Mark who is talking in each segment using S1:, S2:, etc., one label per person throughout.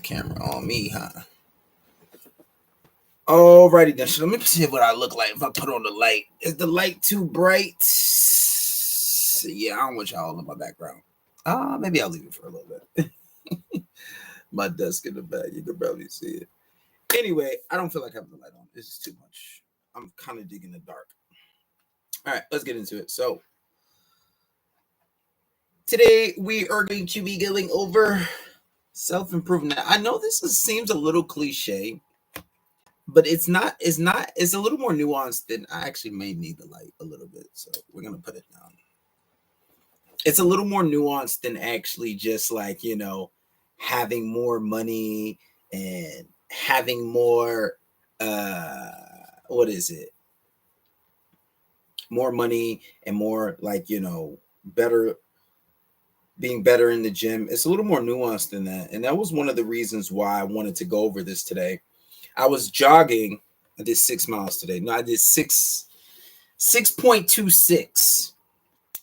S1: camera on me, huh? Alrighty then. So let me see what I look like if I put on the light. Is the light too bright? Yeah, I don't want y'all in my background. Maybe I'll leave it for a little bit. My desk in the back, you can barely see it. Anyway, I don't feel like having the light on. This is too much. I'm kind of digging the dark. All right, let's get into it. So today we are going to be going over self-improvement. I know seems a little cliche, but it's not. It's a little more nuanced than I actually may need the light a little bit. So we're gonna put it down. It's a little more nuanced than actually just like, having more money and having more what is it? More money and more like, better being better in the gym. It's a little more nuanced than that. And that was one of the reasons why I wanted to go over this today. I was jogging. I did 6 miles today. No, I did 6.26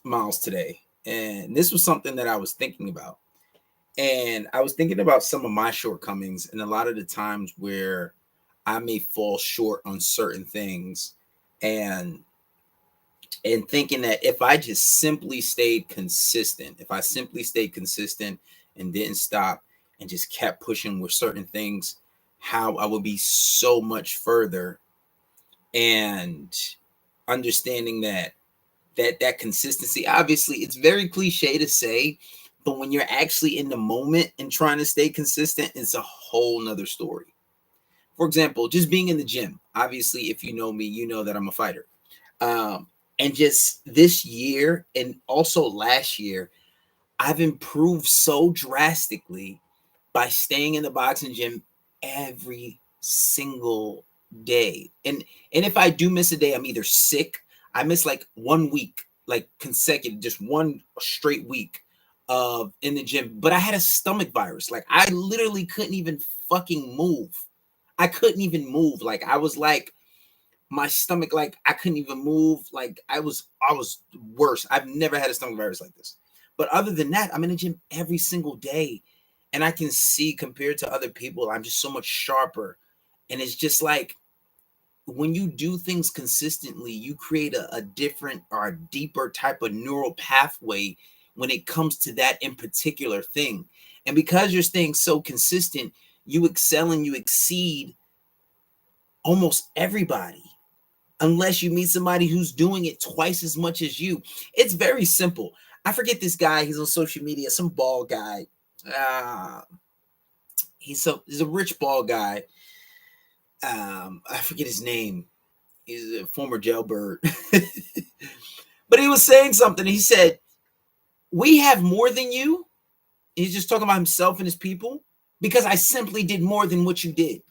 S1: miles today. And this was something that I was thinking about. And I was thinking about some of my shortcomings and a lot of the times where I may fall short on certain things, and thinking that if I just simply stayed consistent, and didn't stop and just kept pushing with certain things, how I would be so much further. And understanding that consistency, obviously it's very cliche to say, but when you're actually in the moment and trying to stay consistent, it's a whole nother story. For example, just being in the gym. Obviously, if you know me, you know that I'm a fighter. And just this year and also last year, I've improved so drastically by staying in the boxing gym every single day. And if I do miss a day, I'm either sick. I miss like 1 week, like consecutive, just one straight week of in the gym. But I had a stomach virus. Like I literally couldn't even fucking move. I couldn't even move. Like I was like, my stomach, like I couldn't even move. Like I was worse. I've never had a stomach virus like this. But other than that, I'm in the gym every single day. And I can see compared to other people, I'm just so much sharper. And it's just like when you do things consistently, you create a different or a deeper type of neural pathway when it comes to that in particular thing. And because you're staying so consistent, you excel and you exceed almost everybody, unless you meet somebody who's doing it twice as much as you. It's very simple. I forget this guy. He's on social media, some bald guy. He's a rich bald guy. I forget his name. He's a former jailbird. But he was saying something. He said, we have more than you. He's just talking about himself and his people because I simply did more than what you did.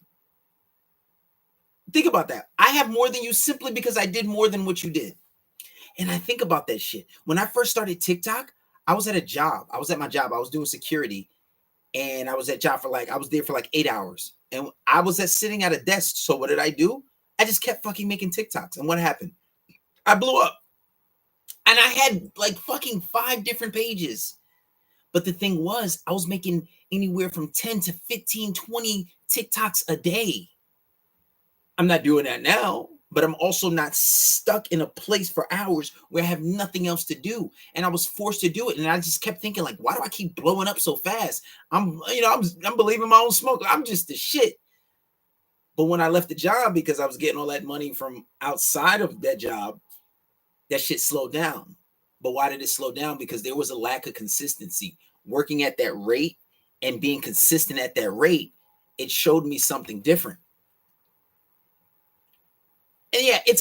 S1: Think about that. I have more than you simply because I did more than what you did. And I think about that shit. When I first started TikTok, I was at a job. I was at my job. I was doing security. And I was at job I was there for like 8 hours. And I was sitting at a desk. So what did I do? I just kept fucking making TikToks. And what happened? I blew up. And I had like fucking 5 different pages. But the thing was, I was making anywhere from 10 to 15, 20 TikToks a day. I'm not doing that now, but I'm also not stuck in a place for hours where I have nothing else to do. And I was forced to do it. And I just kept thinking, like, why do I keep blowing up so fast? I'm believing my own smoke. I'm just the shit. But when I left the job, because I was getting all that money from outside of that job, that shit slowed down. But why did it slow down? Because there was a lack of consistency. Working at that rate and being consistent at that rate, it showed me something different. And yeah, it's